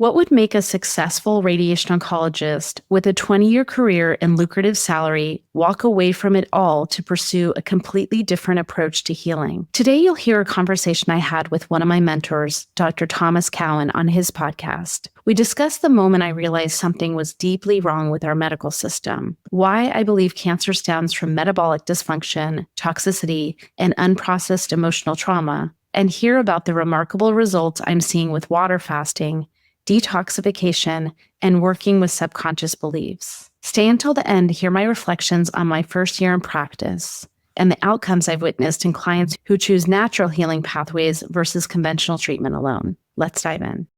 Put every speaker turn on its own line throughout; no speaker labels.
What would make a successful radiation oncologist with a 20-year career and lucrative salary walk away from it all to pursue a completely different approach to healing? Today, you'll hear a conversation I had with one of my mentors, Dr. Thomas Cowan, on his podcast. We discussed the moment I realized something was deeply wrong with our medical system, why I believe cancer stems from metabolic dysfunction, toxicity, and unprocessed emotional trauma, and hear about the remarkable results I'm seeing with water fasting, detoxification, and working with subconscious beliefs. Stay until the end to hear my reflections on my first year in practice and the outcomes I've witnessed in clients who choose natural healing pathways versus conventional treatment alone. Let's dive in.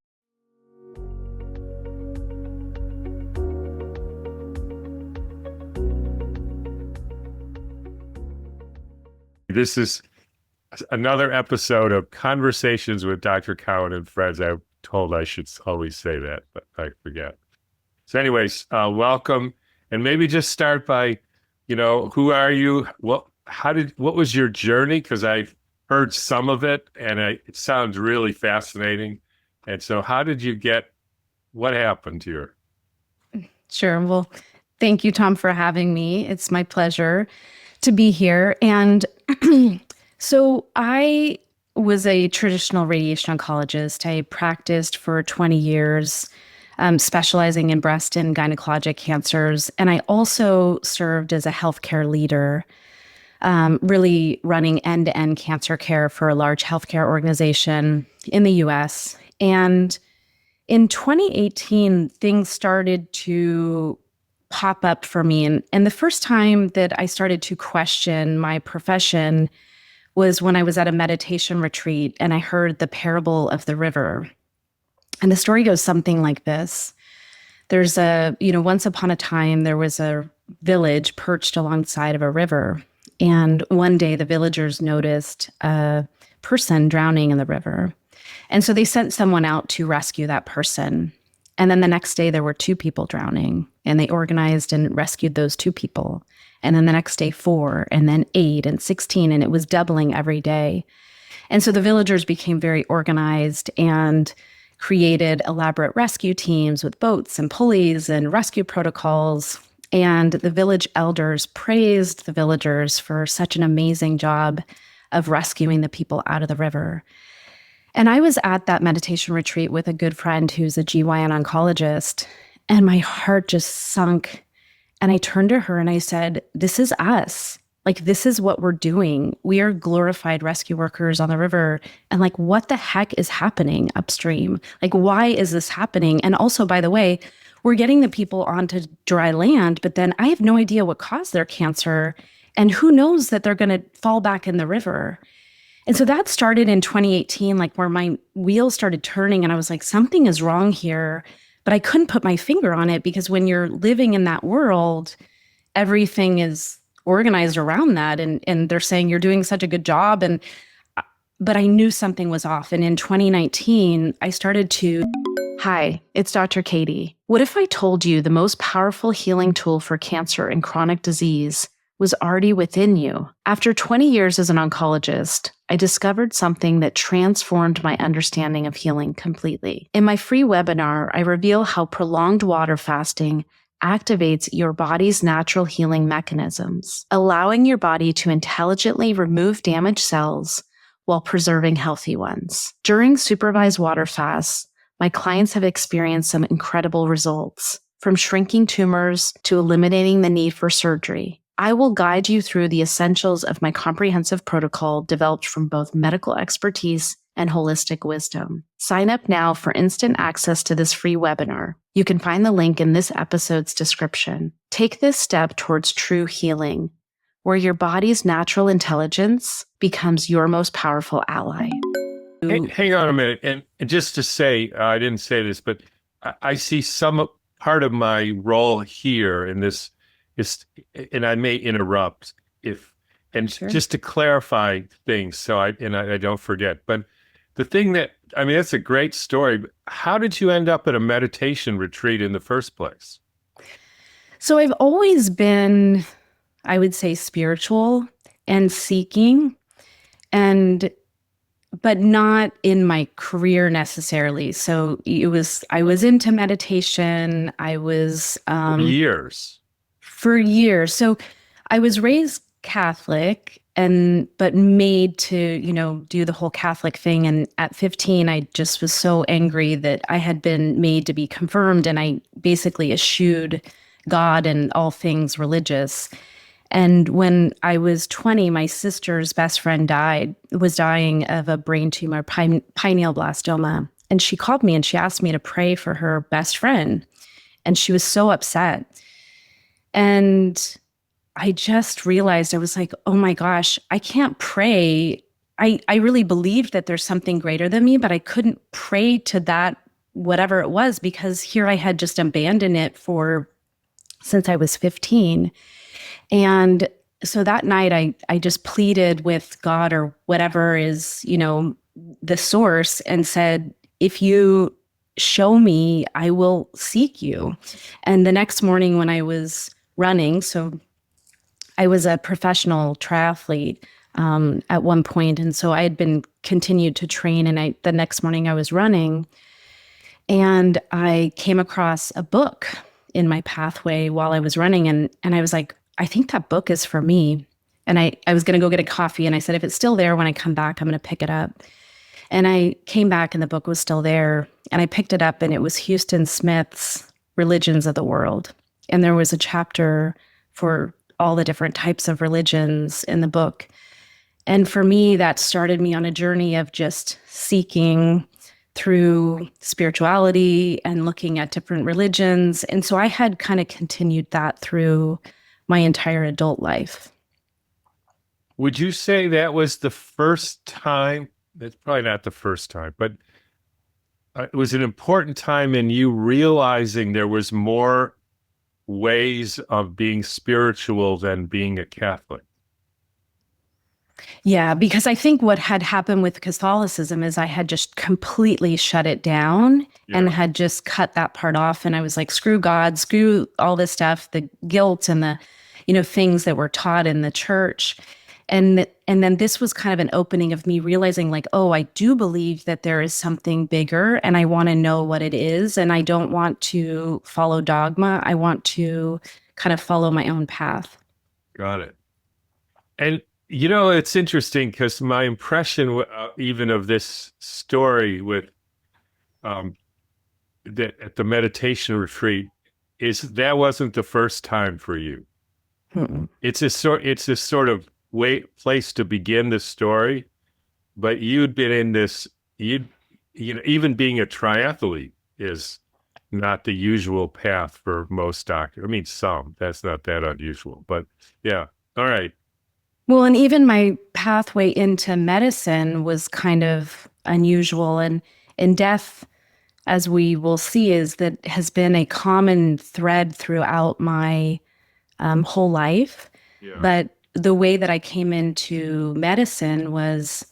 This is another episode of Conversations with Dr. Cowan and Friends. I'm told I should always say that, but I forget. So anyways, welcome. And maybe just start by, who are you? What was your journey? Because I've heard some of it and it sounds really fascinating. And so what happened here?
Sure. Well, thank you, Tom, for having me. It's my pleasure to be here. And so I was a traditional radiation oncologist. I practiced for 20 years, specializing in breast and gynecologic cancers. And I also served as a healthcare leader, really running end-to-end cancer care for a large healthcare organization in the US. And in 2018, things started to pop up for me. And the first time that I started to question my profession was when I was at a meditation retreat and I heard the parable of the river. And the story goes something like this. There's once upon a time, there was a village perched alongside of a river. And one day the villagers noticed a person drowning in the river. And so they sent someone out to rescue that person. And then the next day there were 2 people drowning, and they organized and rescued those 2 people. And then the next day 4, and then 8 and 16, and it was doubling every day. And so the villagers became very organized and created elaborate rescue teams with boats and pulleys and rescue protocols. And the village elders praised the villagers for such an amazing job of rescuing the people out of the river. And I was at that meditation retreat with a good friend who's a GYN oncologist, and my heart just sunk. And I turned to her and I said, this is us. Like, this is what we're doing. We are glorified rescue workers on the river. And like, what the heck is happening upstream? Like, why is this happening? And also, by the way, we're getting the people onto dry land, but then I have no idea what caused their cancer. And who knows that they're going to fall back in the river. And so that started in 2018, like where my wheels started turning and I was like, something is wrong here, but I couldn't put my finger on it because when you're living in that world, everything is organized around that. And they're saying you're doing such a good job. But I knew something was off. And in 2019, I started to, hi, it's Dr. Katie. What if I told you the most powerful healing tool for cancer and chronic disease was already within you? After 20 years as an oncologist, I discovered something that transformed my understanding of healing completely. In my free webinar, I reveal how prolonged water fasting activates your body's natural healing mechanisms, allowing your body to intelligently remove damaged cells while preserving healthy ones. During supervised water fasts, my clients have experienced some incredible results, from shrinking tumors to eliminating the need for surgery. I will guide you through the essentials of my comprehensive protocol developed from both medical expertise and holistic wisdom. Sign up now for instant access to this free webinar. You can find the link in this episode's description. Take this step towards true healing, where your body's natural intelligence becomes your most powerful ally.
Hey, hang on a minute. And just to say, I didn't say this, but I see some part of my role here in this is, and I may interrupt Sure. Just to clarify things so I don't forget. But the thing that's a great story. But how did you end up at a meditation retreat in the first place?
So I've always been, I would say, spiritual and seeking. And but not in my career necessarily. So I was into meditation. I was,
Years.
for years. So I was raised Catholic but made to, do the whole Catholic thing. And at 15, I just was so angry that I had been made to be confirmed, and I basically eschewed God and all things religious. And when I was 20, my sister's best friend was dying of a brain tumor, pineal blastoma. And she called me and she asked me to pray for her best friend. And she was so upset. And I just realized, I was like, oh my gosh, I can't pray. I really believed that there's something greater than me, but I couldn't pray to that, whatever it was, because here I had just abandoned it since I was 15. And so that night I just pleaded with God or whatever is, the source, and said, if you show me, I will seek you. And the next morning when I was running, so I was a professional triathlete at one point, and so I had been continued to train. And the next morning I was running, and I came across a book in my pathway while I was running, and I was like, I think that book is for me. And I was going to go get a coffee, and I said, if it's still there when I come back, I'm going to pick it up. And I came back, and the book was still there, and I picked it up, and it was Houston Smith's Religions of the World. And there was a chapter for all the different types of religions in the book. And for me, that started me on a journey of just seeking through spirituality and looking at different religions. And so I had kind of continued that through my entire adult life.
Would you say that was the first time? That's probably not the first time, but it was an important time in you realizing there was more ways of being spiritual than being a Catholic.
Yeah, because I think what had happened with Catholicism is I had just completely shut it down and had just cut that part off. And I was like, screw God, screw all this stuff, the guilt and the, things that were taught in the church. And then this was kind of an opening of me realizing, like, oh, I do believe that there is something bigger, and I want to know what it is. And I don't want to follow dogma. I want to kind of follow my own path.
Got it. And, it's interesting because my impression even of this story with that at the meditation retreat is that wasn't the first time for you.
Mm-mm.
It's a sort of place to begin the story, but you'd been in this, even being a triathlete is not the usual path for most doctors. I mean, that's not that unusual, but yeah. All right.
Well, and even my pathway into medicine was kind of unusual. And death, as we will see, has been a common thread throughout my whole life.
Yeah.
But the way that I came into medicine was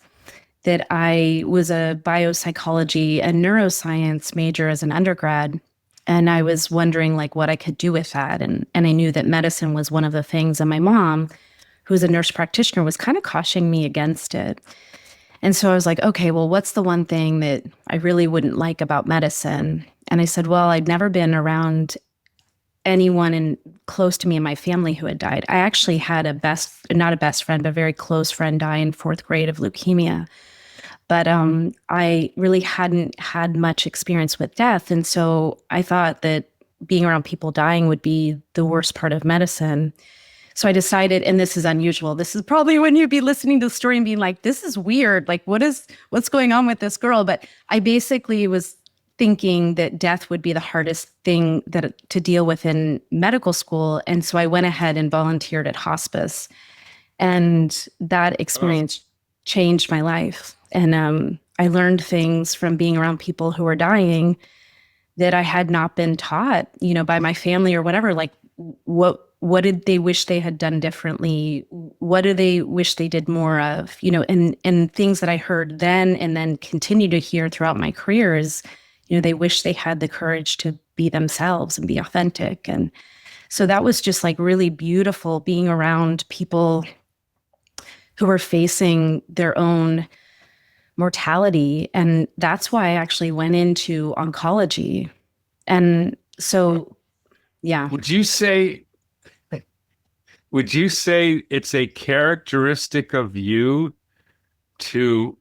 that I was a biopsychology and neuroscience major as an undergrad. And I was wondering like what I could do with that. And I knew that medicine was one of the things. And my mom, who's a nurse practitioner, was kind of cautioning me against it. And so I was like, okay, well, what's the one thing that I really wouldn't like about medicine? And I said, well, I'd never been around anyone close to me in my family who had died. I actually had not a best friend, but a very close friend die in 4th grade of leukemia. But I really hadn't had much experience with death. And so I thought that being around people dying would be the worst part of medicine. So I decided, and this is unusual, this is probably when you'd be listening to the story and being like, this is weird. Like, what's going on with this girl? But I basically was thinking that death would be the hardest thing to deal with in medical school. And so I went ahead and volunteered at hospice. And that experience changed my life. And I learned things from being around people who were dying that I had not been taught, by my family or whatever. Like, what did they wish they had done differently? What do they wish they did more of? And things that I heard then and then continue to hear throughout my career is, they wish they had the courage to be themselves and be authentic. And so that was just like really beautiful, being around people who were facing their own mortality. And that's why I actually went into oncology. And so, yeah.
Would you say it's a characteristic of you to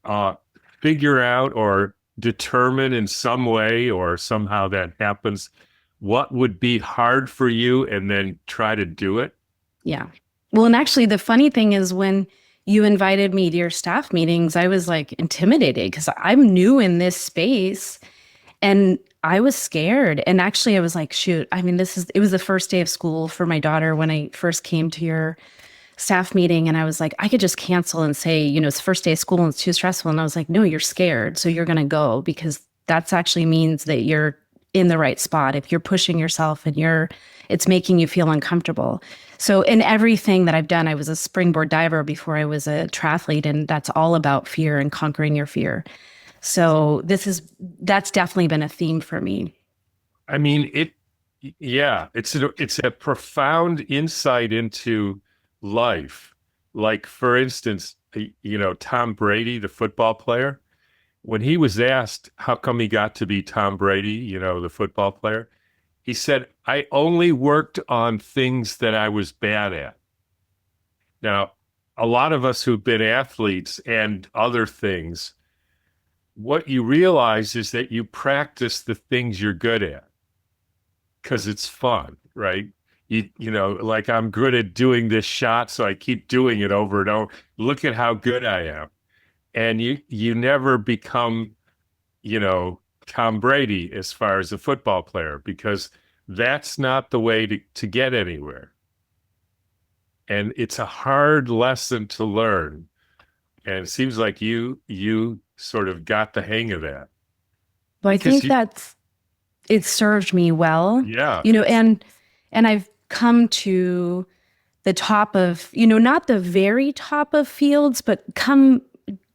uh, figure out or determine in some way or somehow that happens what would be hard for you and then try to do it?
Yeah. Well, and actually, the funny thing is when you invited me to your staff meetings, I was like intimidated because I'm new in this space and I was scared. And actually, I was like, shoot, I mean, it was the first day of school for my daughter when I first came to your staff meeting. And I was like, I could just cancel and say, it's the first day of school and it's too stressful. And I was like, no, you're scared. So you're going to go because that's actually means that you're in the right spot. If you're pushing yourself and it's making you feel uncomfortable. So in everything that I've done, I was a springboard diver before I was a triathlete, and that's all about fear and conquering your fear. So that's definitely been a theme for me.
I mean, it's a profound insight into life. Like, for instance, Tom Brady, the football player, when he was asked how come he got to be Tom Brady, the football player, he said, I only worked on things that I was bad at. Now, a lot of us who've been athletes and other things, what you realize is that you practice the things you're good at because it's fun, right? Like I'm good at doing this shot, so I keep doing it over and over. Look at how good I am. And you never become, Tom Brady as far as a football player, because that's not the way to get anywhere. And it's a hard lesson to learn. And it seems like you sort of got the hang of that.
Well, I think it served me well.
Yeah.
And I've come to the top of, not the very top of fields, but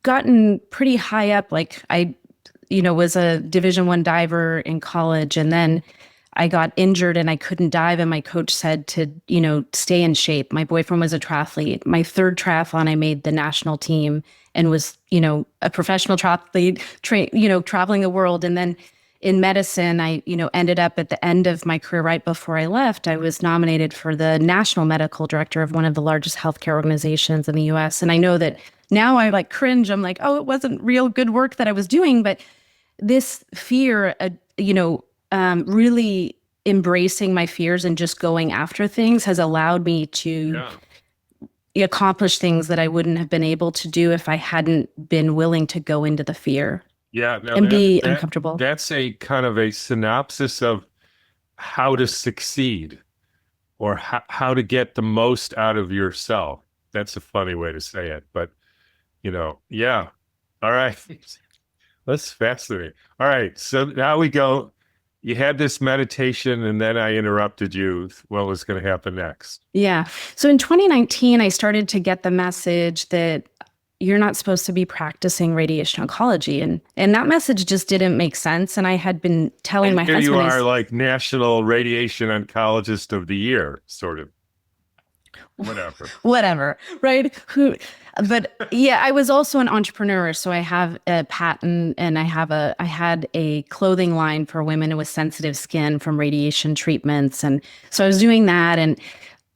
gotten pretty high up. Like I, was a Division I diver in college, and then I got injured and I couldn't dive. And my coach said to, stay in shape. My boyfriend was a triathlete. My third triathlon, I made the national team and was, a professional triathlete, traveling the world. And then in medicine, I, ended up at the end of my career, right before I left, I was nominated for the national medical director of one of the largest healthcare organizations in the US. And I know that now I like cringe. I'm like, oh, it wasn't real good work that I was doing. But this fear, really embracing my fears and just going after things has allowed me to accomplish things that I wouldn't have been able to do if I hadn't been willing to go into the fear.
Yeah, no,
and be uncomfortable.
That's a kind of a synopsis of how to succeed or how to get the most out of yourself. That's a funny way to say it, but yeah. All right. That's fascinating. All right. So now we go. You had this meditation and then I interrupted you. What was going to happen next?
Yeah. So in 2019, I started to get the message that you're not supposed to be practicing radiation oncology. And that message just didn't make sense. And I had been telling my husband.
Here you are, like National Radiation Oncologist of the Year, sort of.
Whatever. Right. But yeah, I was also an entrepreneur. So I have a patent and I had a clothing line for women with sensitive skin from radiation treatments. And so I was doing that and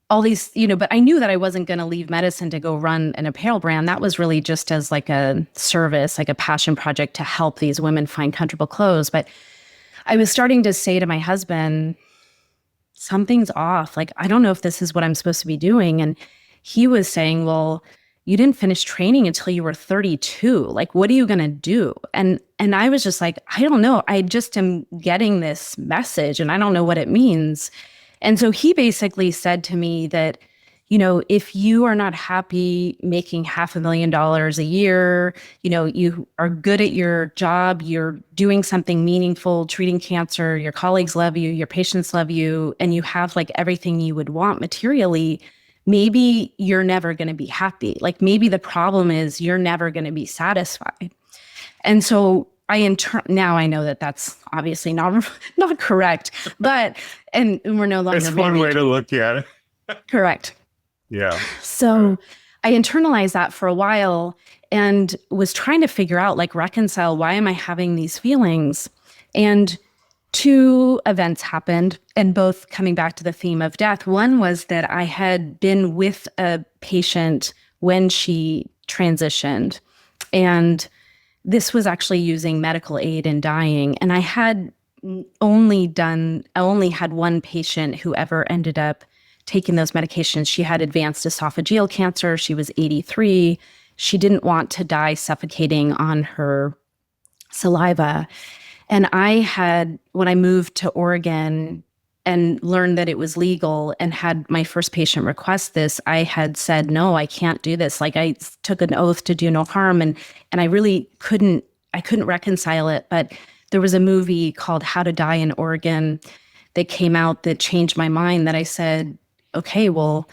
all these, but I knew that I wasn't going to leave medicine to go run an apparel brand. That was really just as like a service, like a passion project to help these women find comfortable clothes. But I was starting to say to my husband, something's off. Like, I don't know if this is what I'm supposed to be doing. And he was saying, well, you didn't finish training until you were 32. Like, what are you going to do? And I was just like, I don't know. I just am getting this message and I don't know what it means. And so he basically said to me that, if you are not happy making $500,000 a year, you are good at your job, you're doing something meaningful, treating cancer, your colleagues love you, your patients love you, and you have like everything you would want materially, maybe you're never going to be happy. Like maybe the problem is you're never going to be satisfied. And so now I know that that's obviously not correct, but, and we're no longer
That's one way to look at it.
Correct.
Yeah.
So I internalized that for a while and was trying to figure out, like, reconcile, why am I having these feelings? And two events happened, and both coming back to the theme of death. One was that I had been with a patient when she transitioned, and this was actually using medical aid in dying. And I only had one patient who ever ended up taking those medications. She had advanced esophageal cancer. She was 83. She didn't want to die suffocating on her saliva. And when I moved to Oregon and learned that it was legal and had my first patient request this, I had said, no, I can't do this. Like, I took an oath to do no harm. And I really couldn't reconcile it. But there was a movie called How to Die in Oregon that came out that changed my mind, that I said, okay, well,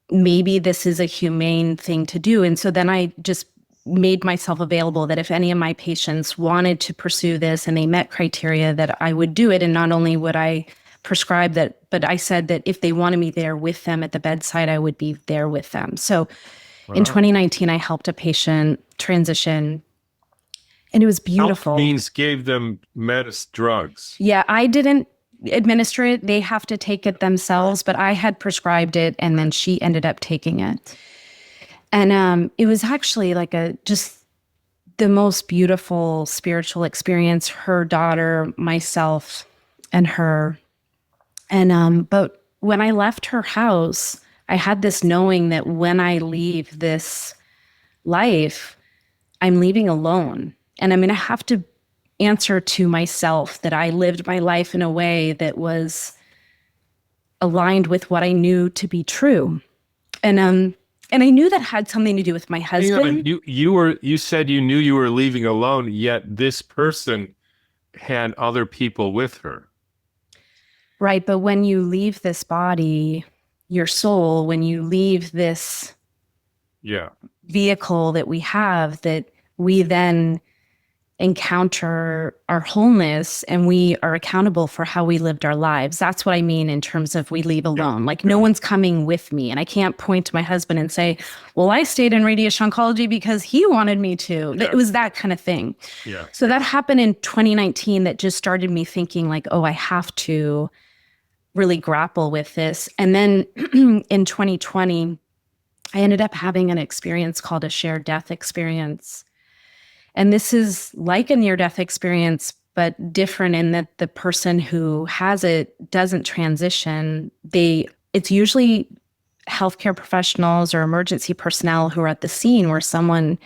maybe this is a humane thing to do. And so then I just made myself available that if any of my patients wanted to pursue this and they met criteria, that I would do it. And not only would I prescribe that, but I said that if they wanted me there with them at the bedside, I would be there with them. So in 2019, I helped a patient transition, and it was beautiful.
Help means gave them drugs.
Yeah, I didn't administer it. They have to take it themselves, but I had prescribed it, and then she ended up taking it. And it was actually like just the most beautiful spiritual experience. Her daughter, myself, and her. And but when I left her house, I had this knowing that when I leave this life, I'm leaving alone. And I'm going to have to answer to myself that I lived my life in a way that was aligned with what I knew to be true. And I knew that had something to do with my husband.
You said you knew you were leaving alone, yet this person had other people with her.
Right. But when you leave this body, your soul, when you leave this vehicle that we have, that we then encounter our wholeness, and we are accountable for how we lived our lives. That's what I mean in terms of we leave alone. Like, no one's coming with me. And I can't point to my husband and say, well, I stayed in radiation oncology because he wanted me to. It was that kind of thing.
Yeah.
So that happened in 2019. That just started me thinking, like, oh, I have to really grapple with this. And then in 2020, I ended up having an experience called a shared death experience. And this is like a near-death experience, but different in that the person who has it doesn't transition. It's usually healthcare professionals or emergency personnel who are at the scene where someone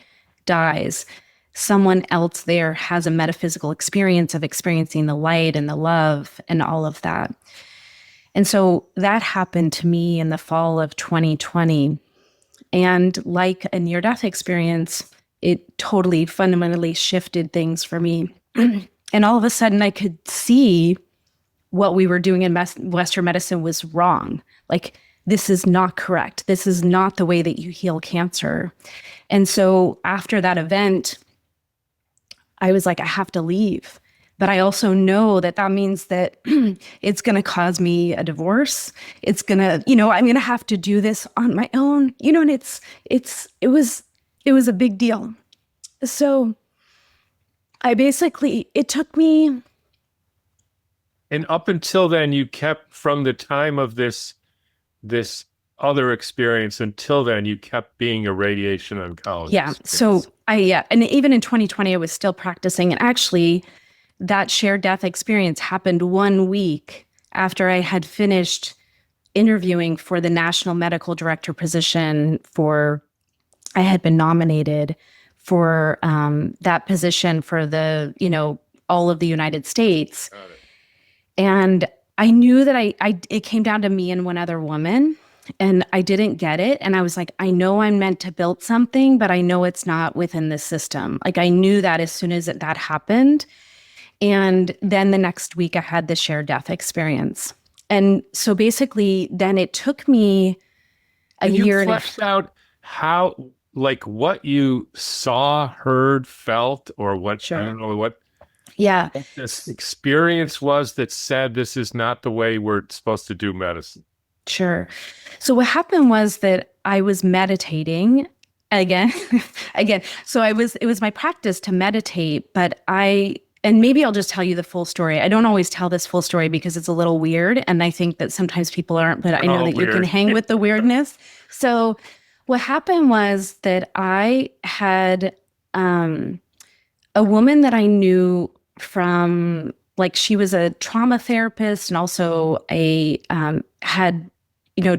dies. Someone else there has a metaphysical experience of experiencing the light and the love and all of that. And so that happened to me in the fall of 2020. And like a near-death experience, it totally fundamentally shifted things for me. And all of a sudden I could see what we were doing in Western medicine was wrong. Like, this is not correct. This is not the way that you heal cancer. And so after that event, I was like, I have to leave. But I also know that means that it's going to cause me a divorce. It's going to, I'm going to have to do this on my own, and it was a big deal. So it took me.
And up until then, you kept, from the time of this other experience until then, you kept being a radiation oncologist.
Yeah. So and even in 2020, I was still practicing. And actually, that shared death experience happened 1 week after I had finished interviewing for the national medical director position I had been nominated for that position for the, all of the United States.
Got it.
And I knew that it came down to me and one other woman, and I didn't get it. And I was like, I know I'm meant to build something, but I know it's not within the system. Like, I knew that as soon as that happened. And then the next week I had the shared death experience. And so basically then it took me a year.
You fleshed out how, like, what you saw, heard, felt, or what,
Sure.
I don't know what
this
experience was that said this is not the way we're supposed to do medicine.
Sure. So what happened was that I was meditating again, again. So it was my practice to meditate, but and maybe I'll just tell you the full story. I don't always tell this full story because it's a little weird. And I think that sometimes people aren't, but I know that you can hang with the weirdness. So what happened was that I had a woman that I knew from, like, she was a trauma therapist and also had,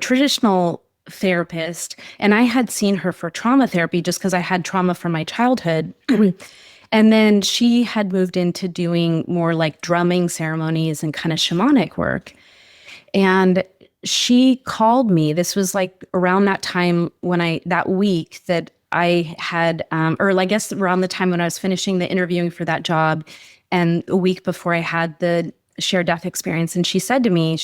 traditional therapist. And I had seen her for trauma therapy just because I had trauma from my childhood. And then she had moved into doing more like drumming ceremonies and kind of shamanic work. And she called me. This was like around that time that week that I had, or I guess around the time when I was finishing the interviewing for that job and a week before I had the shared death experience. And she said to me,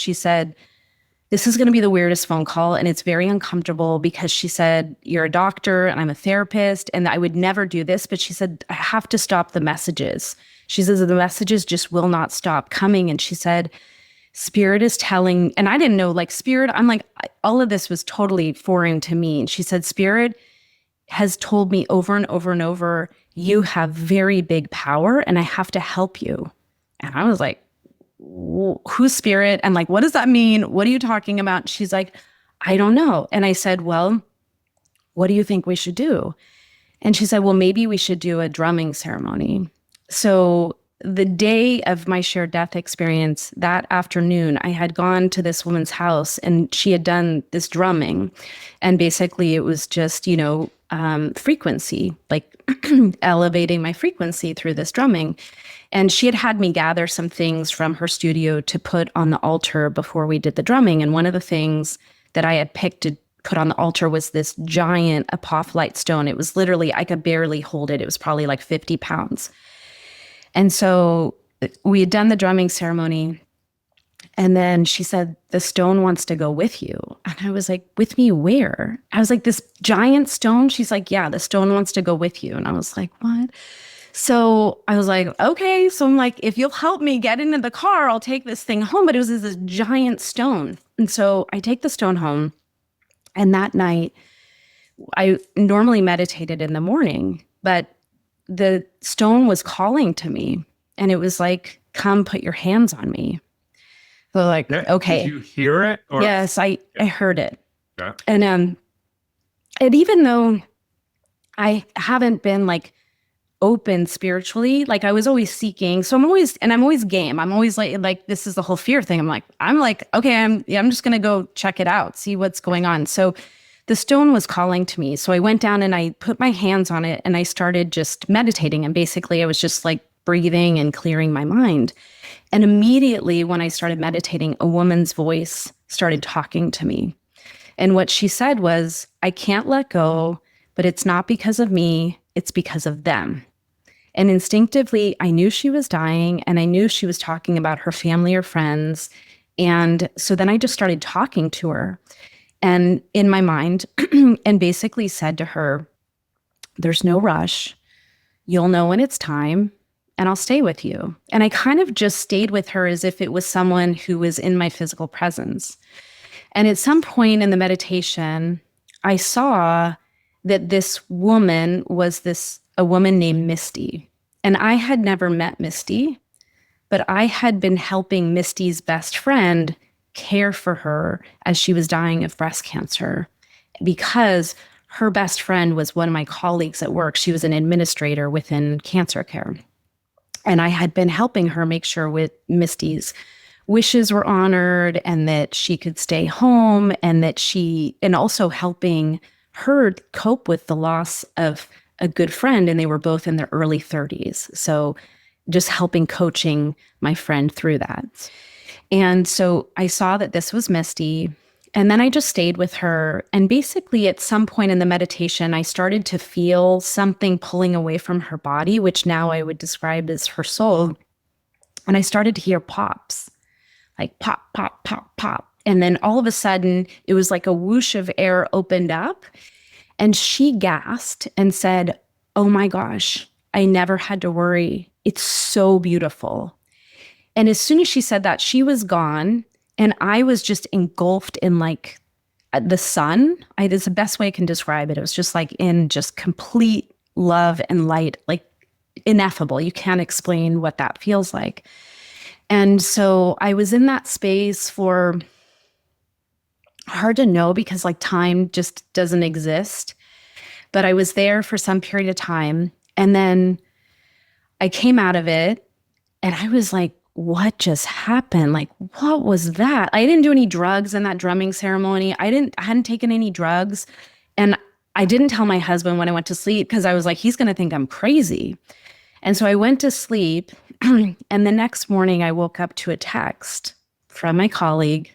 this is going to be the weirdest phone call. And it's very uncomfortable because she said, you're a doctor and I'm a therapist and I would never do this. But she said, I have to stop the messages. She says, the messages just will not stop coming. And she said, Spirit is telling, and I didn't know, like, Spirit, I'm like, all of this was totally foreign to me. And she said, Spirit has told me over and over and over, you have very big power and I have to help you. And I was like, who's Spirit? And like, what does that mean? What are you talking about? She's like, I don't know. And I said, well, what do you think we should do? And she said, well, maybe we should do a drumming ceremony. So the day of my shared death experience, that afternoon, I had gone to this woman's house and she had done this drumming. And basically it was just, frequency, like elevating my frequency through this drumming. And she had me gather some things from her studio to put on the altar before we did the drumming. And one of the things that I had picked to put on the altar was this giant apophyllite stone. It was literally, I could barely hold it. It was probably like 50 pounds. And so we had done the drumming ceremony. And then she said, the stone wants to go with you. And I was like, with me where? I was like, this giant stone? She's like, yeah, the stone wants to go with you. And I was like, what? So I was like, okay. So I'm like, if you'll help me get into the car, I'll take this thing home. But it was this giant stone. And so I take the stone home. And that night, I normally meditated in the morning, but the stone was calling to me. And it was like, come put your hands on me. So like, okay.
Did you hear it? Or?
Yes, I heard it.
Yeah.
And even though I haven't been like open spiritually, like I was always seeking. So I'm always game. I'm always like this is the whole fear thing. I'm like, okay, I'm just going to go check it out, see what's going on. So the stone was calling to me. So I went down and I put my hands on it and I started just meditating. And basically I was just like breathing and clearing my mind. And immediately when I started meditating, a woman's voice started talking to me. And what she said was, I can't let go, but it's not because of me, it's because of them. And instinctively, I knew she was dying and I knew she was talking about her family or friends. And so then I just started talking to her and in my mind and basically said to her, there's no rush. You'll know when it's time. And I'll stay with you. And I kind of just stayed with her as if it was someone who was in my physical presence. And at some point in the meditation, I saw that this woman was a woman named Misty. And I had never met Misty, but I had been helping Misty's best friend care for her as she was dying of breast cancer because her best friend was one of my colleagues at work. She was an administrator within cancer care. And I had been helping her make sure with Misty's wishes were honored and that she could stay home and also helping her cope with the loss of a good friend. And they were both in their early 30s. So just helping coaching my friend through that. And so I saw that this was Misty. And then I just stayed with her. And basically at some point in the meditation, I started to feel something pulling away from her body, which now I would describe as her soul. And I started to hear pops, like pop, pop, pop, pop. And then all of a sudden, it was like a whoosh of air opened up. And she gasped and said, oh my gosh, I never had to worry. It's so beautiful. And as soon as she said that, she was gone. And I was just engulfed in like the sun. It's the best way I can describe it. It was just like in just complete love and light, like ineffable. You can't explain what that feels like. And so I was in that space for, hard to know because like time just doesn't exist. But I was there for some period of time. And then I came out of it and I was like, what just happened? Like, what was that? I didn't do any drugs in that drumming ceremony. I hadn't taken any drugs. And I didn't tell my husband when I went to sleep because I was like, he's going to think I'm crazy. And so I went to sleep. And the next morning I woke up to a text from my colleague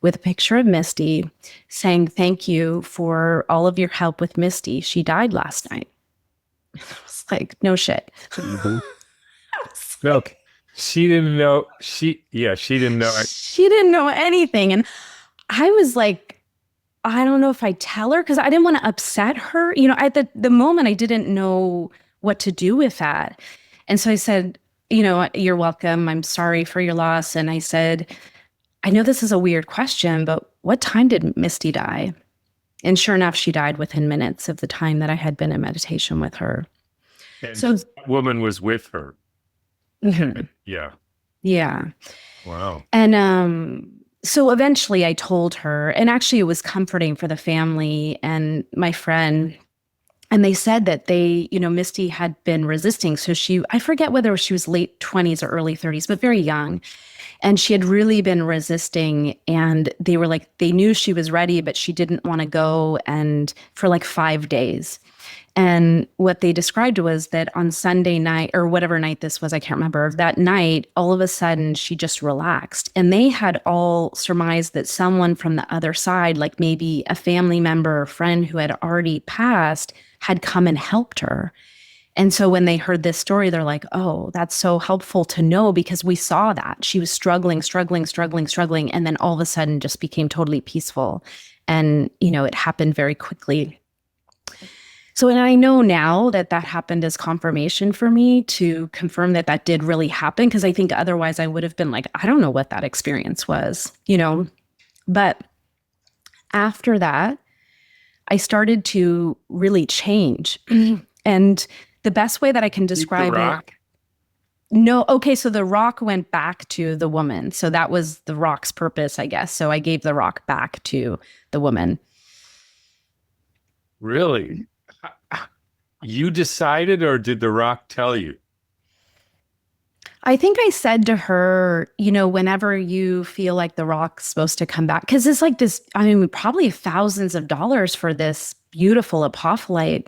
with a picture of Misty saying, thank you for all of your help with Misty. She died last night. I was like, no shit.
Milk. She didn't know. She didn't know.
She didn't know anything. And I was like, I don't know if I tell her because I didn't want to upset her. You know, at the moment, I didn't know what to do with that. And so I said, you know, you're welcome. I'm sorry for your loss. And I said, I know this is a weird question, but what time did Misty die? And sure enough, she died within minutes of the time that I had been in meditation with her.
And
so
that woman was with her.
Mm-hmm.
Yeah.
Yeah.
Wow.
And so eventually I told her, and actually it was comforting for the family and my friend. And they said that Misty had been resisting. So I forget whether she was late 20s or early 30s, but very young. And she had really been resisting. And they were like, they knew she was ready, but she didn't want to go. And for like 5 days. And what they described was that on Sunday night, or whatever night this was, I can't remember, that night, all of a sudden, she just relaxed. And they had all surmised that someone from the other side, like maybe a family member or friend who had already passed, had come and helped her. And so when they heard this story, they're like, oh, that's so helpful to know because we saw that. She was struggling. And then all of a sudden just became totally peaceful. And, it happened very quickly. So, and I know now that happened as confirmation for me to confirm that did really happen, because I think otherwise I would have been like, I don't know what that experience was, But after that, I started to really change. And the best way that I can describe it. No, okay, so the rock went back to the woman. So that was the rock's purpose, I guess. So I gave the rock back to the woman.
Really? You decided, or did the rock tell you?
I think I said to her, whenever you feel like the rock's supposed to come back, because it's like this, probably thousands of dollars for this beautiful apophyllite,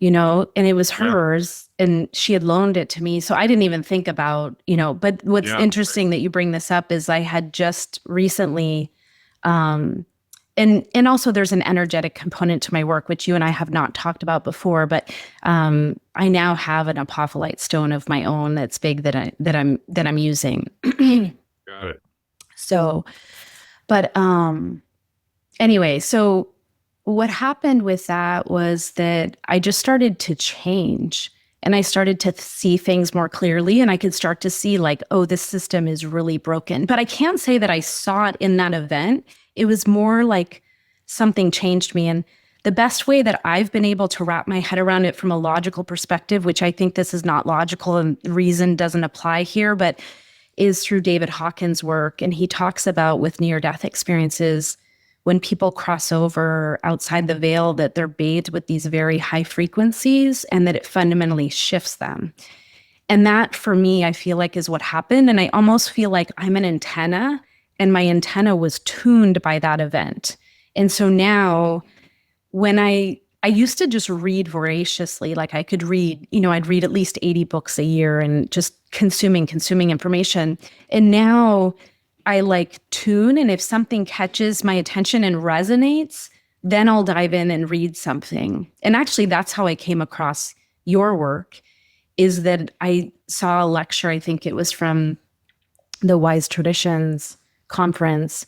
and it was hers and she had loaned it to me. So I didn't even think about, but what's interesting that you bring this up is I had just recently, and also there's an energetic component to my work, which you and I have not talked about before, but I now have an apophyllite stone of my own that's big that I'm using.
Got it.
So, but anyway, so what happened with that was that I just started to change and I started to see things more clearly, and I could start to see like, oh, this system is really broken. But I can't say that I saw it in that event. It was more like something changed me. And the best way that I've been able to wrap my head around it from a logical perspective, which I think this is not logical and reason doesn't apply here, but is through David Hawkins' work. And he talks about with near-death experiences, when people cross over outside the veil, that they're bathed with these very high frequencies and that it fundamentally shifts them. And that, for me, I feel like is what happened. And I almost feel like I'm an antenna, and my antenna was tuned by that event. And so now when I used to just read voraciously, like I could read, I'd read at least 80 books a year and just consuming information. And now I like tune, and if something catches my attention and resonates, then I'll dive in and read something. And actually, that's how I came across your work, is that I saw a lecture, I think it was from the Wise Traditions conference,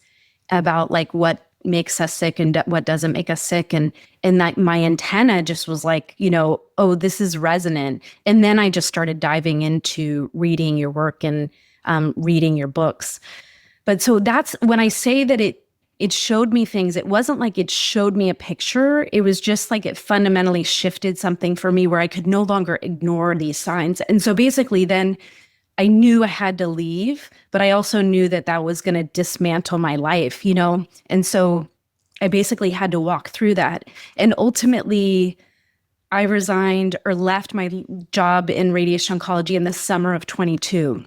about like what makes us sick and what doesn't make us sick. And that my antenna just was like, oh, this is resonant. And then I just started diving into reading your work and reading your books. But so that's when I say that it showed me things. It wasn't like it showed me a picture. It was just like it fundamentally shifted something for me where I could no longer ignore these signs. And so basically then I knew I had to leave, but I also knew that that was going to dismantle my life, you know? And so I basically had to walk through that. And ultimately, I resigned or left my job in radiation oncology in the summer of 22.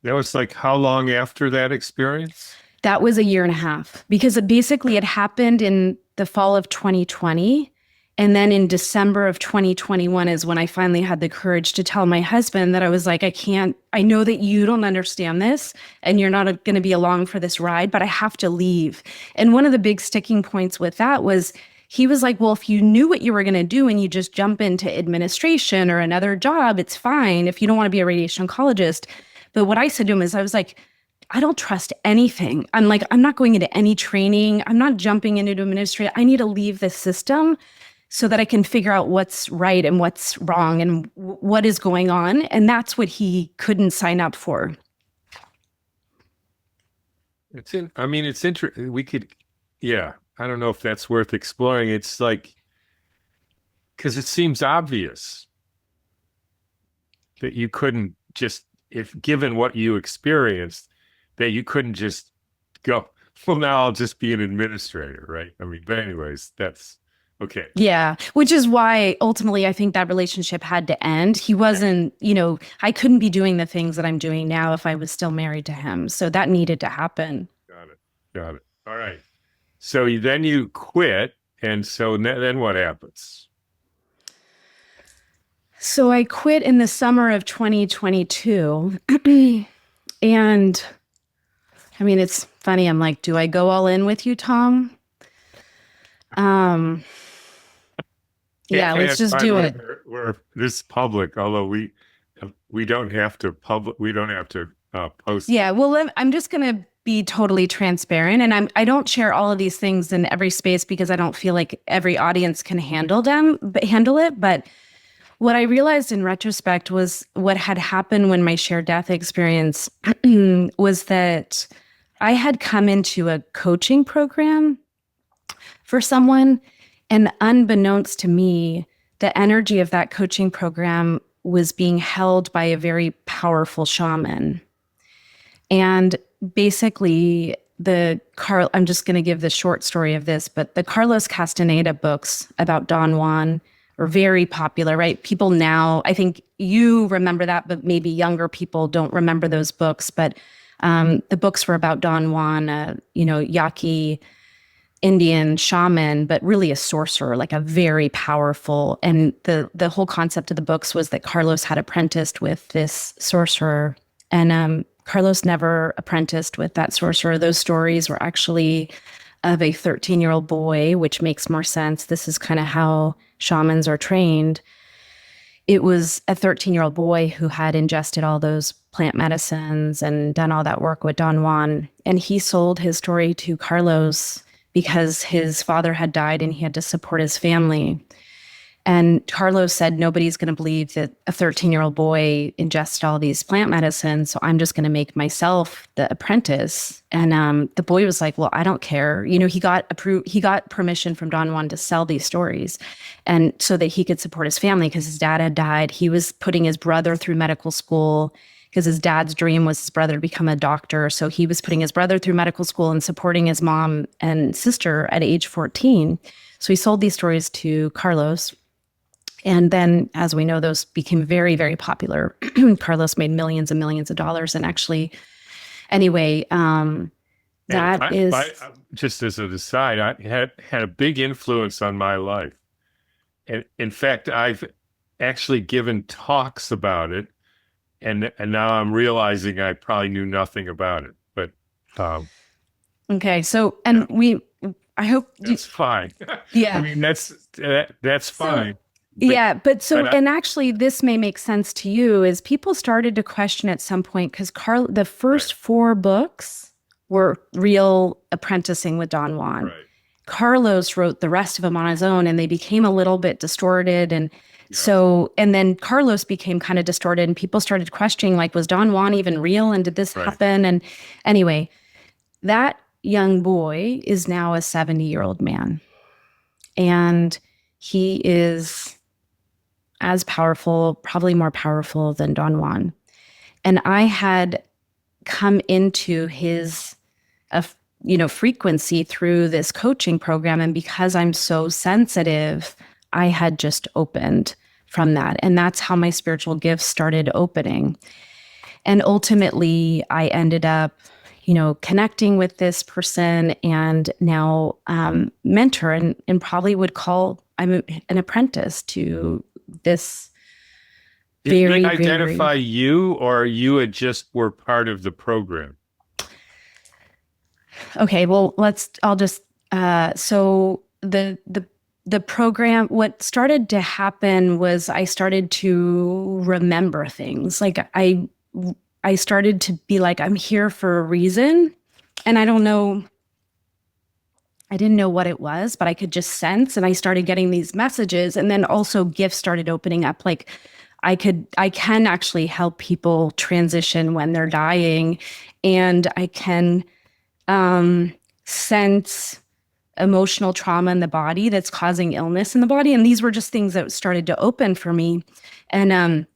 That was like how long after that experience?
That was a year and a half because it basically it happened in the fall of 2020. And then in December of 2021 is when I finally had the courage to tell my husband that I was like, I know that you don't understand this and you're not going to be along for this ride, but I have to leave. And one of the big sticking points with that was he was like, well, if you knew what you were going to do and you just jump into administration or another job, it's fine if you don't want to be a radiation oncologist. But what I said to him is I was like, I don't trust anything. I'm like, I'm not going into any training. I'm not jumping into administration. I need to leave this system so that I can figure out what's right and what's wrong and what is going on. And that's what he couldn't sign up for.
It's interesting. I don't know if that's worth exploring. It's like, because it seems obvious that you couldn't just, if given what you experienced, that you couldn't just go, well, now I'll just be an administrator, right? I mean, but anyways, that's okay.
Yeah, which is why ultimately I think that relationship had to end. He wasn't, I couldn't be doing the things that I'm doing now if I was still married to him. So that needed to happen.
Got it. All right. So then you quit. And so then what happens?
So I quit in the summer of 2022. And I mean, it's funny. I'm like, do I go all in with you, Tom? Yeah, let's just do it.
This is public, although we don't have to post.
Yeah, well, I'm just going to be totally transparent, and I don't share all of these things in every space because I don't feel like every audience can handle it. But what I realized in retrospect was what had happened when my shared death experience was that I had come into a coaching program for someone, and unbeknownst to me, the energy of that coaching program was being held by a very powerful shaman. And basically, I'm just going to give the short story of this, but the Carlos Castaneda books about Don Juan are very popular, right? People now, I think you remember that, but maybe younger people don't remember those books. But the books were about Don Juan, Yaqui Indian shaman, but really a sorcerer, like a very powerful. And the whole concept of the books was that Carlos had apprenticed with this sorcerer, and Carlos never apprenticed with that sorcerer. Those stories were actually of a 13-year-old boy, which makes more sense. This is kind of how shamans are trained. It was a 13-year-old boy who had ingested all those plant medicines and done all that work with Don Juan. And he sold his story to Carlos because his father had died and he had to support his family. And Carlos said, nobody's going to believe that a 13-year-old boy ingested all these plant medicines, so I'm just going to make myself the apprentice. And the boy was like, well, I don't care. He got permission from Don Juan to sell these stories, and so that he could support his family because his dad had died. He was putting his brother through medical school because his dad's dream was his brother to become a doctor. So he was putting his brother through medical school and supporting his mom and sister at age 14. So he sold these stories to Carlos. And then, as we know, those became very, very popular. Carlos made millions and millions of dollars. And actually, anyway,
just as an aside, I had a big influence on my life. And in fact, I've actually given talks about it. And now I'm realizing I probably knew nothing about it. But
okay. So, and I hope
that's fine.
Yeah.
I mean, that's fine.
And actually this may make sense to you is people started to question at some point because the first 4 books were real apprenticing with Don Juan.
Right.
Carlos wrote the rest of them on his own and they became a little bit distorted. And So, and then Carlos became kind of distorted and people started questioning, like, was Don Juan even real? And did this happen? And anyway, that young boy is now a 70-year-old man. And he is as powerful, probably more powerful than Don Juan. And I had come into his, frequency through this coaching program. And because I'm so sensitive, I had just opened from that. And that's how my spiritual gifts started opening. And ultimately, I ended up, connecting with this person and now mentor and probably would call, I'm an apprentice to this.
Did they identify you, or you had just were part of the program?
Okay, well, so the program, what started to happen was I started to remember things. Like I started to be like, I'm here for a reason. And I didn't know what it was, but I could just sense, and I started getting these messages. And then also gifts started opening up. Like I can actually help people transition when they're dying, and I can sense emotional trauma in the body that's causing illness in the body. And these were just things that started to open for me. And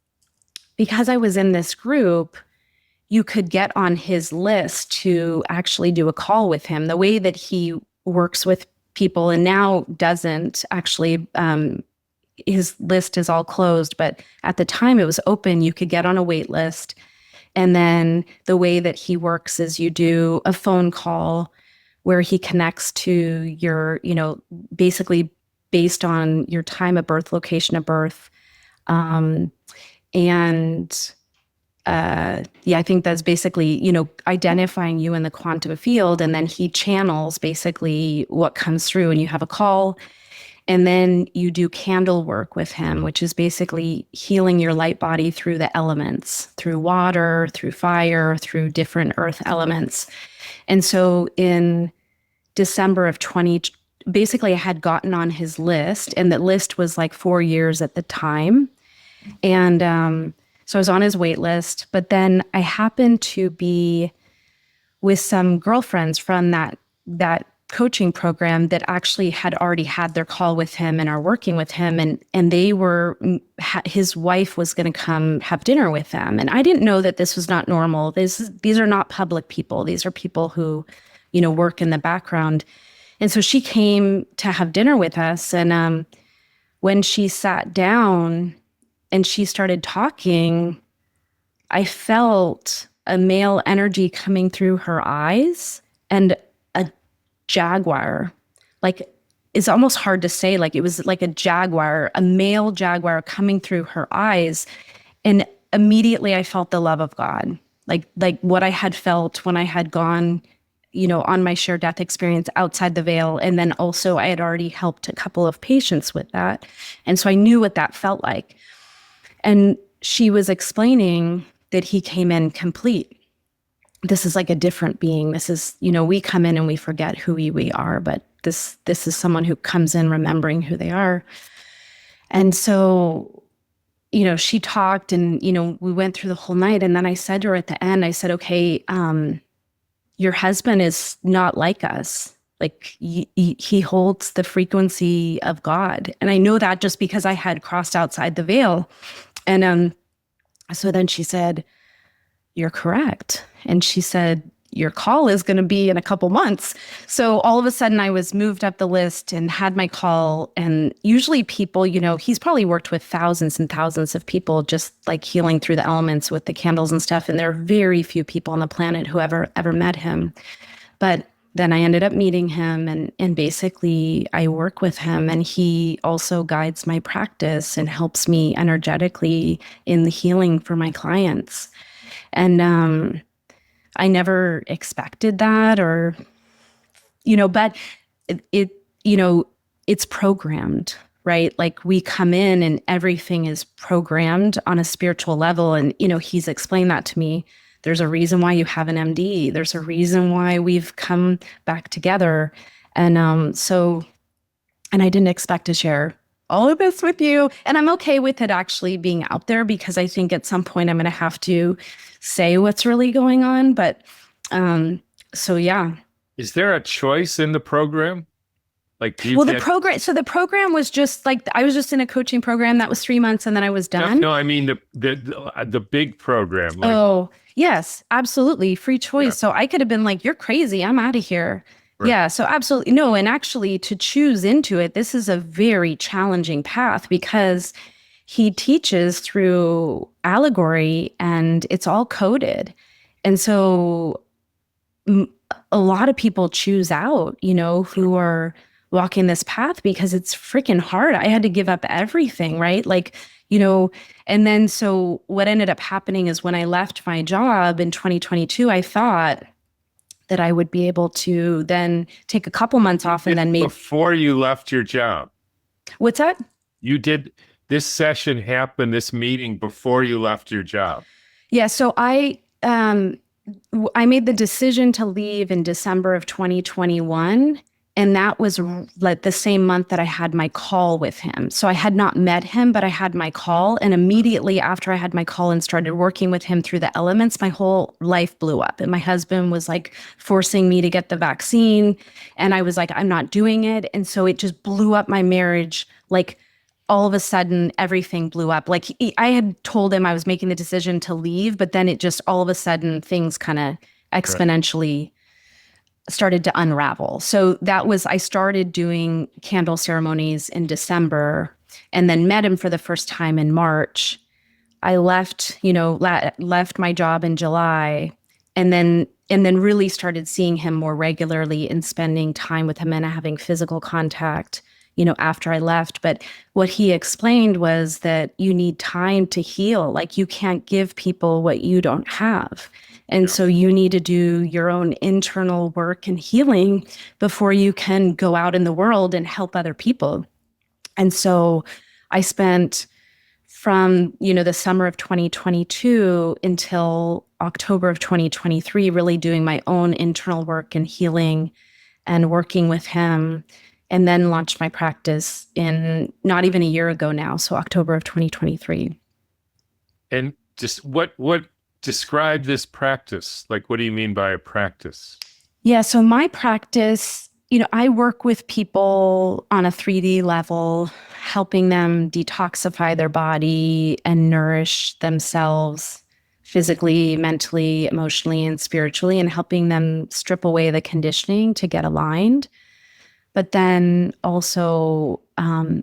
because I was in this group, you could get on his list to actually do a call with him. The way that he works with people, and now doesn't actually, his list is all closed, but at the time it was open. You could get on a wait list. And then the way that he works is you do a phone call where he connects to your, basically based on your time of birth, location of birth. I think that's basically, identifying you in the quantum field. And then he channels basically what comes through, and you have a call. And then you do candle work with him, which is basically healing your light body through the elements, through water, through fire, through different earth elements. And so in December of basically I had gotten on his list, and the list was like 4 years at the time. And so I was on his wait list, but then I happened to be with some girlfriends from that coaching program that actually had already had their call with him and are working with him. And they were, his wife was going to come have dinner with them. And I didn't know that this was not normal. These are not public people. These are people who, work in the background. And so she came to have dinner with us. And when she sat down and she started talking, I felt a male energy coming through her eyes, and a jaguar. Like, it's almost hard to say, like it was like a jaguar, a male jaguar coming through her eyes. And immediately I felt the love of God, like what I had felt when I had gone, on my shared death experience outside the veil. And then also I had already helped a couple of patients with that. And so I knew what that felt like. And she was explaining that he came in complete. This is like a different being. This is, we come in and we forget who we are, but this is someone who comes in remembering who they are. And so, she talked, and, we went through the whole night. And then I said to her at the end, I said, okay, your husband is not like us. Like he holds the frequency of God. And I know that just because I had crossed outside the veil. And so then she said, you're correct. And she said, your call is going to be in a couple months. So all of a sudden I was moved up the list and had my call. And usually people, he's probably worked with thousands and thousands of people, just like healing through the elements with the candles and stuff. And there are very few people on the planet who ever met him. But then I ended up meeting him, and basically I work with him, and he also guides my practice and helps me energetically in the healing for my clients. And I never expected that, or, but it's programmed, right? Like we come in and everything is programmed on a spiritual level. And, he's explained that to me. There's a reason why you have an MD. There's a reason why we've come back together. And and I didn't expect to share all of this with you. And I'm okay with it actually being out there because I think at some point I'm going to have to say what's really going on. But so, yeah.
Is there a choice in the program? Like, do you
Well,
get,
the program was just like, I was just in a coaching program that was 3 months and then I was
no,
done.
no, I mean the big program. Like,
Oh, yes, absolutely. Free
yeah,
choice. So I could have been like, you're crazy. I'm out of here.
right.
Yeah. So absolutely. No. And actually, to choose into it, this is a very challenging path because he teaches through allegory and it's all coded. And so a lot of people choose out, who are walking this path because it's freaking hard. I had to give up everything, right? Like, and then so what ended up happening is when I left my job in 2022, I thought that I would be able to then take a couple months off and then maybe.
Before you left your job,
What's that?
you did this session happen, this meeting before you left your job.
Yeah. So I made the decision to leave in December of 2021. And that was like the same month that I had my call with him. So I had not met him, but I had my call. And immediately after I had my call and started working with him through the elements, my whole life blew up. And my husband was like forcing me to get the vaccine. And I was like, I'm not doing it. And so it just blew up my marriage. Like all of a sudden, everything blew up. Like I had told him I was making the decision to leave, but then it just all of a sudden things kind of exponentially started to unravel. So I started doing candle ceremonies in December and then met him for the first time in March. I left my job in July and then really started seeing him more regularly and spending time with him and having physical contact, after I left. But what he explained was that you need time to heal. Like you can't give people what you don't have. And so you need to do your own internal work and healing before you can go out in the world and help other people. And so I spent from, the summer of 2022 until October of 2023, really doing my own internal work and healing and working with him, and then launched my practice in not even a year ago now. So October of 2023.
And just what describe this practice? Like, what do you mean by a practice?
Yeah. So my practice, I work with people on a 3D level, helping them detoxify their body and nourish themselves physically, mentally, emotionally, and spiritually, and helping them strip away the conditioning to get aligned. But then also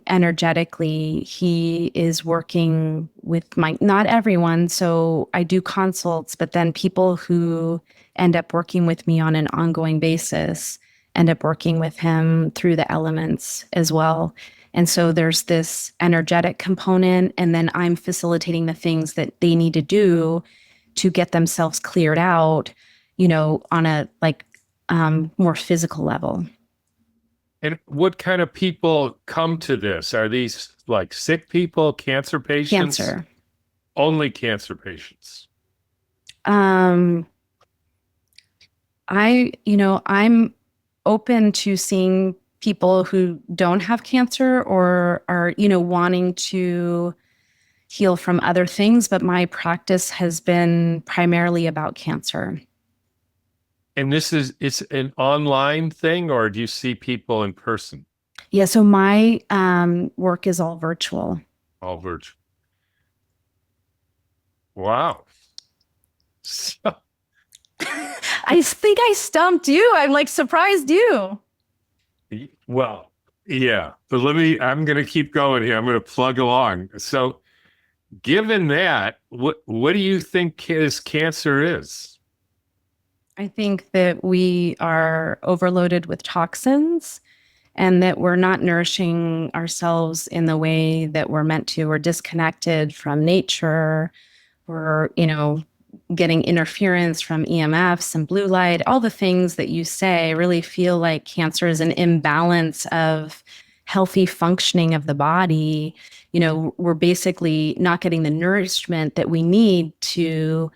energetically, he is working with not everyone. So I do consults, but then people who end up working with me on an ongoing basis end up working with him through the elements as well. And so there's this energetic component, and then I'm facilitating the things that they need to do to get themselves cleared out, on a more physical level.
And what kind of people come to this? Are these like sick people, cancer patients?
Cancer.
Only cancer patients.
I'm open to seeing people who don't have cancer or are, wanting to heal from other things, but my practice has been primarily about cancer.
And it's an online thing, or do you see people in person?
Yeah, so my work is all virtual.
All virtual. Wow. So,
I think I stumped you. I'm like surprised you.
well, yeah. But I'm going to keep going here. I'm going to plug along. So, given that, what do you think his cancer is?
I think that we are overloaded with toxins and that we're not nourishing ourselves in the way that we're meant to. We're disconnected from nature. We're, getting interference from EMFs and blue light, all the things that you say. I really feel like cancer is an imbalance of healthy functioning of the body. We're basically not getting the nourishment that we need to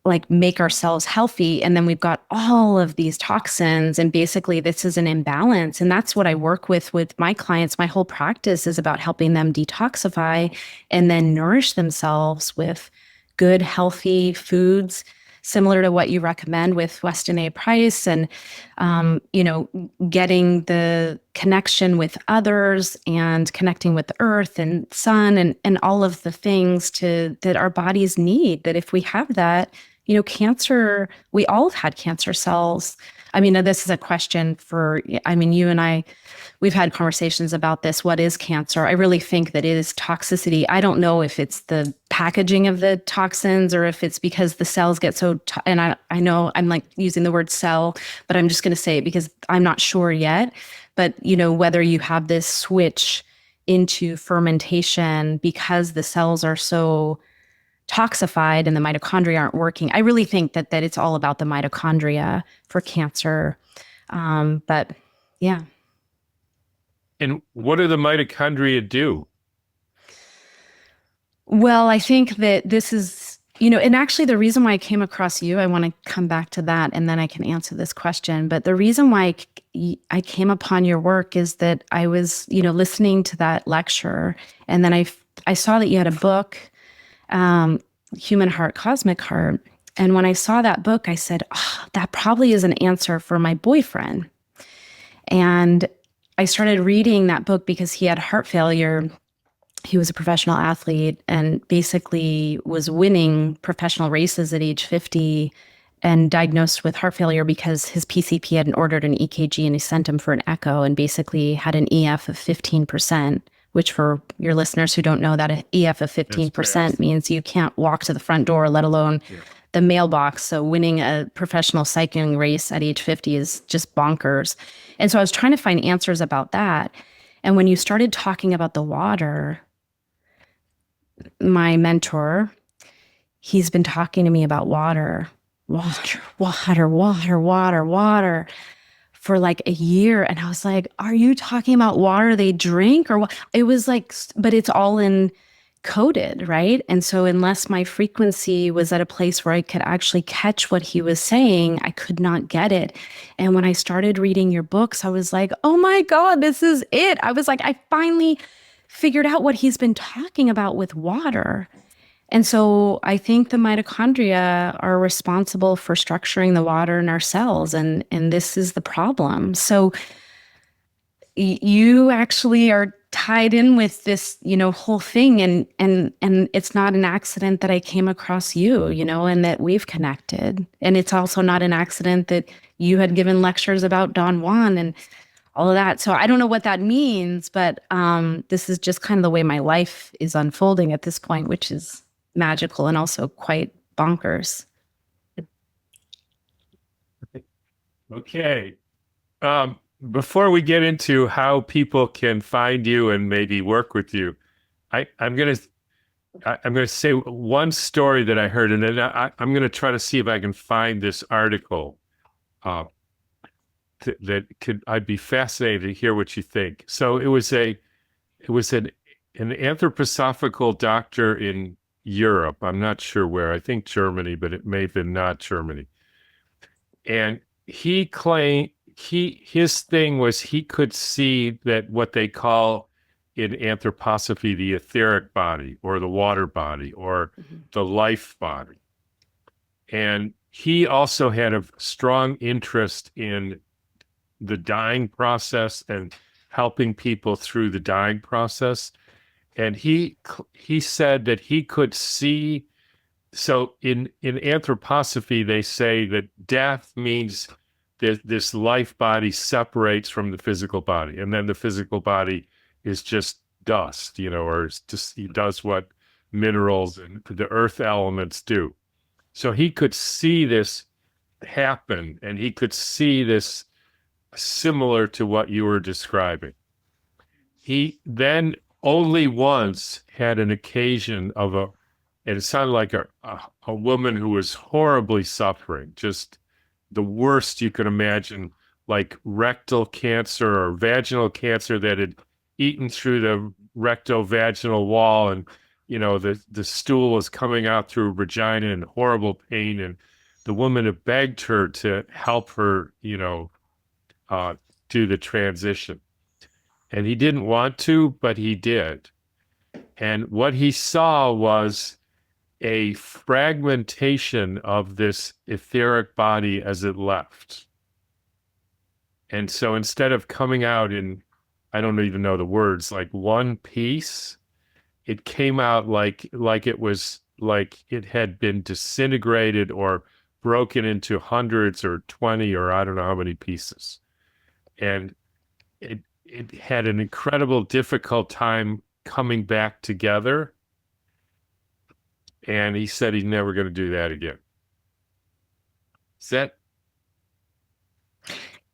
like make ourselves healthy. And then we've got all of these toxins. And basically this is an imbalance. And that's what I work with my clients. My whole practice is about helping them detoxify and then nourish themselves with good, healthy foods, similar to what you recommend with Weston A. Price, and getting the connection with others and connecting with the earth and sun and all of the things that our bodies need. That if we have that, cancer, we all have had cancer cells. I mean, this is a question you and I, we've had conversations about this. What is cancer? I really think that it is toxicity. I don't know if it's the packaging of the toxins or if it's because the cells get and I know I'm like using the word cell, but I'm just going to say it because I'm not sure yet. But, whether you have this switch into fermentation because the cells are so toxified and the mitochondria aren't working. I really think that it's all about the mitochondria for cancer. But yeah.
And what do the mitochondria do?
Well, I think that this is, and actually the reason why I came across you, I want to come back to that and then I can answer this question. But the reason why I came upon your work is that I was, listening to that lecture, and then I saw that you had a book, Human Heart, Cosmic Heart. And when I saw that book, I said, oh, that probably is an answer for my boyfriend. And I started reading that book because he had heart failure. He was a professional athlete and basically was winning professional races at age 50 and diagnosed with heart failure because his PCP hadn't ordered an EKG and he sent him for an echo and basically had an EF of 15%, which for your listeners who don't know, that an EF of 15% means you can't walk to the front door, let alone the mailbox. So winning a professional cycling race at age 50 is just bonkers. And so I was trying to find answers about that. And when you started talking about the water, my mentor, he's been talking to me about water for like a year. And I was like, are you talking about water they drink or what? It was like, but it's all coded, right? And so unless my frequency was at a place where I could actually catch what he was saying, I could not get it. And when I started reading your books, I was like, oh my God, this is it. I was like, I finally figured out what he's been talking about with water. And so I think the mitochondria are responsible for structuring the water in our cells. And this is the problem. So you actually are tied in with this, whole thing. And it's not an accident that I came across you, and that we've connected. And it's also not an accident that you had given lectures about Don Juan and all of that. So I don't know what that means, but this is just kind of the way my life is unfolding at this point, which is magical and also quite bonkers.
Okay. Before we get into how people can find you and maybe work with you, I'm gonna say one story that I heard, and then I'm gonna try to see if I can find this article. I'd be fascinated to hear what you think. So it was an anthroposophical doctor in Europe. I'm not sure where. I think Germany, but it may have been not Germany. And he claimed his thing was he could see that what they call in anthroposophy the etheric body or the water body or the life body. And he also had a strong interest in the dying process and helping people through the dying process. And he said that he could see. So in anthroposophy, they say that death means that this life body separates from the physical body, and then the physical body is just dust, or it's just, he does what minerals and the earth elements do. So he could see this happen, and he could see this similar to what you were describing. He then only once had an occasion of and it sounded like a woman who was horribly suffering, just the worst you could imagine, like rectal cancer or vaginal cancer that had eaten through the recto-vaginal wall and the stool was coming out through her vagina in horrible pain, and the woman had begged her to help her, do the transition. And he didn't want to, but he did. And what he saw was a fragmentation of this etheric body as it left. And so instead of coming out in, I don't even know the words, like one piece, it came out like it was like it had been disintegrated or broken into hundreds or 20 or I don't know how many pieces. And it had an incredible difficult time coming back together. And he said he's never going to do that again. Is that?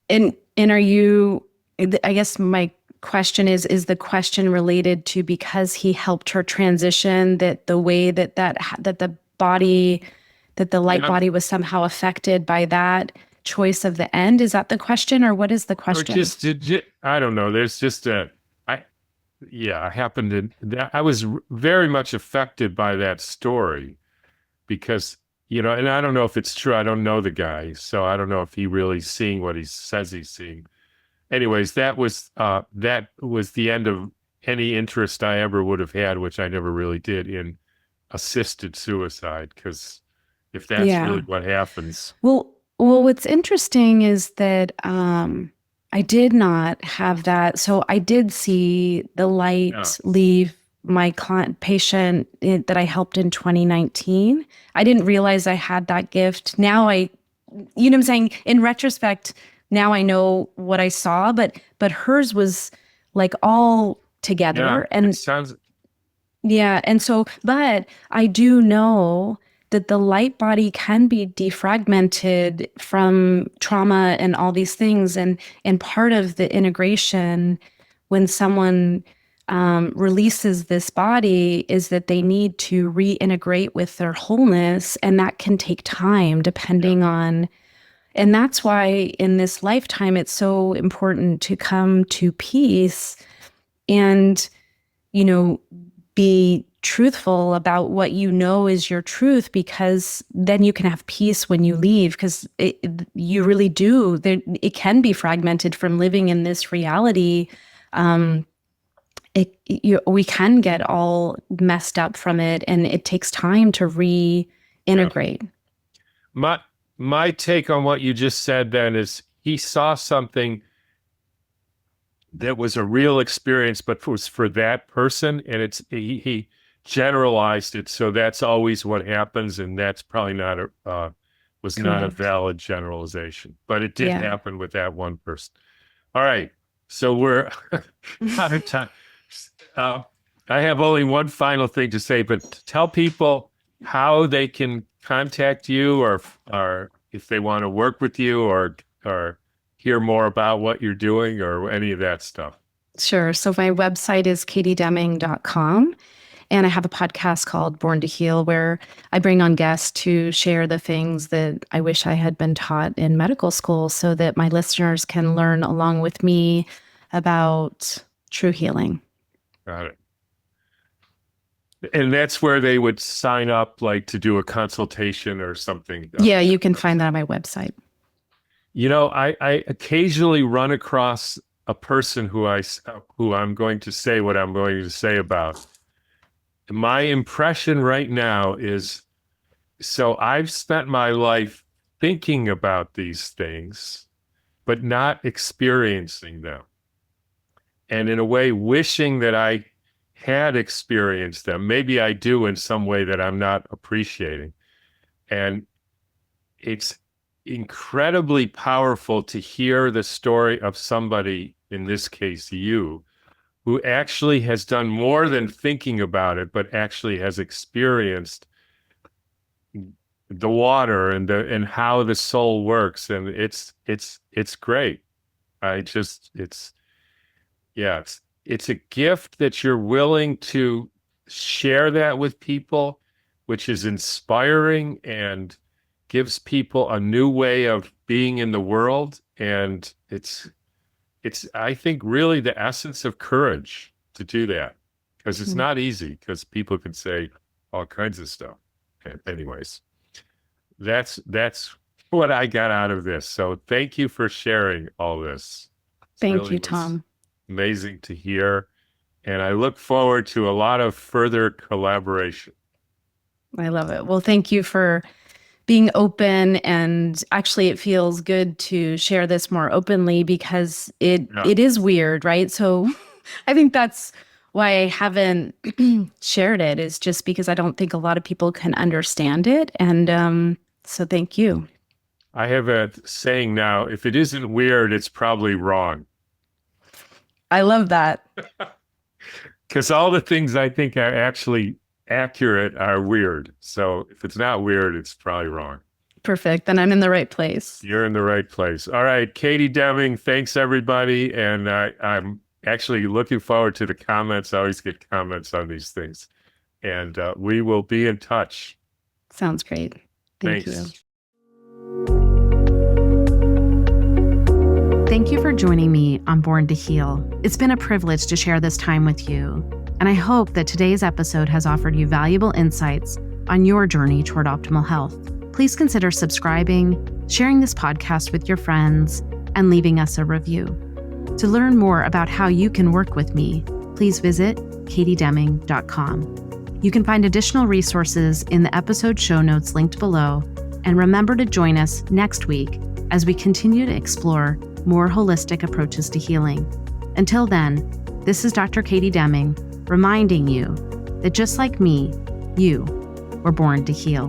And are you, I guess my question is the question related to because he helped her transition, that the way that the body, that the light body was somehow affected by that choice of the end? Is that the question, or what is the question?
Or just, I don't know. There's just I happened to, I was very much affected by that story because, and I don't know if it's true. I don't know the guy, so I don't know if he really seeing what he says he's seeing. Anyways, that was the end of any interest I ever would have had, which I never really did, in assisted suicide, because if that's really what happens.
Well, what's interesting is that I did not have that. So I did see the light leave my patient that I helped in 2019. I didn't realize I had that gift. Now you know what I'm saying? In retrospect, now I know what I saw, but hers was like all together.
Yeah,
and
it sounds.
Yeah. And so, but I do know that the light body can be defragmented from trauma and all these things. And part of the integration when someone releases this body is that they need to reintegrate with their wholeness. And that can take time depending on, and that's why in this lifetime, it's so important to come to peace and, be truthful about what you know is your truth, because then you can have peace when you leave, because you really do. It can be fragmented from living in this reality. We can get all messed up from it, and it takes time to reintegrate.
Yeah. My take on what you just said then is he saw something that was a real experience, but was for that person, and he generalized it, so that's always what happens, and that's probably not not a valid generalization, but it did happen with that one person. All right, so we're out of time. I have only one final thing to say, but tell people how they can contact you, or if they want to work with you, or hear more about what you're doing, or any of that stuff.
Sure. So my website is katiedeming.com. And I have a podcast called Born to Heal, where I bring on guests to share the things that I wish I had been taught in medical school, so that my listeners can learn along with me about true healing.
Got it. And that's where they would sign up, like to do a consultation or something.
Yeah, you can find that on my website.
I occasionally run across a person who I'm going to say what I'm going to say about. My impression right now is, so I've spent my life thinking about these things, but not experiencing them. And in a way, wishing that I had experienced them. Maybe I do in some way that I'm not appreciating. And it's incredibly powerful to hear the story of somebody, in this case you, who actually has done more than thinking about it, but actually has experienced the water and how the soul works. And it's great. It's a gift that you're willing to share that with people, which is inspiring and gives people a new way of being in the world. And it's I think, really the essence of courage to do that. because it's not easy, because people can say all kinds of stuff. Anyways, that's what I got out of this. So thank you for sharing all this.
Thank you, Tom.
Amazing to hear. And I look forward to a lot of further collaboration.
I love it. Well, thank you for being open. And actually, it feels good to share this more openly because it is weird, right? So I think that's why I haven't shared it, is just because I don't think a lot of people can understand it. And so thank you.
I have a saying now, if it isn't weird, it's probably wrong.
I love that.
Because all the things I think are actually accurate are weird. So if it's not weird, it's probably wrong.
Perfect. Then I'm in the right place.
You're in the right place. All right, Katie Deming, thanks everybody. And I'm actually looking forward to the comments. I always get comments on these things. And we will be in touch.
Sounds great. Thank you. Thank you for joining me on Born to Heal. It's been a privilege to share this time with you, and I hope that today's episode has offered you valuable insights on your journey toward optimal health. Please consider subscribing, sharing this podcast with your friends, and leaving us a review. To learn more about how you can work with me, please visit katiedeming.com. You can find additional resources in the episode show notes linked below, and remember to join us next week as we continue to explore more holistic approaches to healing. Until then, this is Dr. Katie Deming, reminding you that just like me, you were born to heal.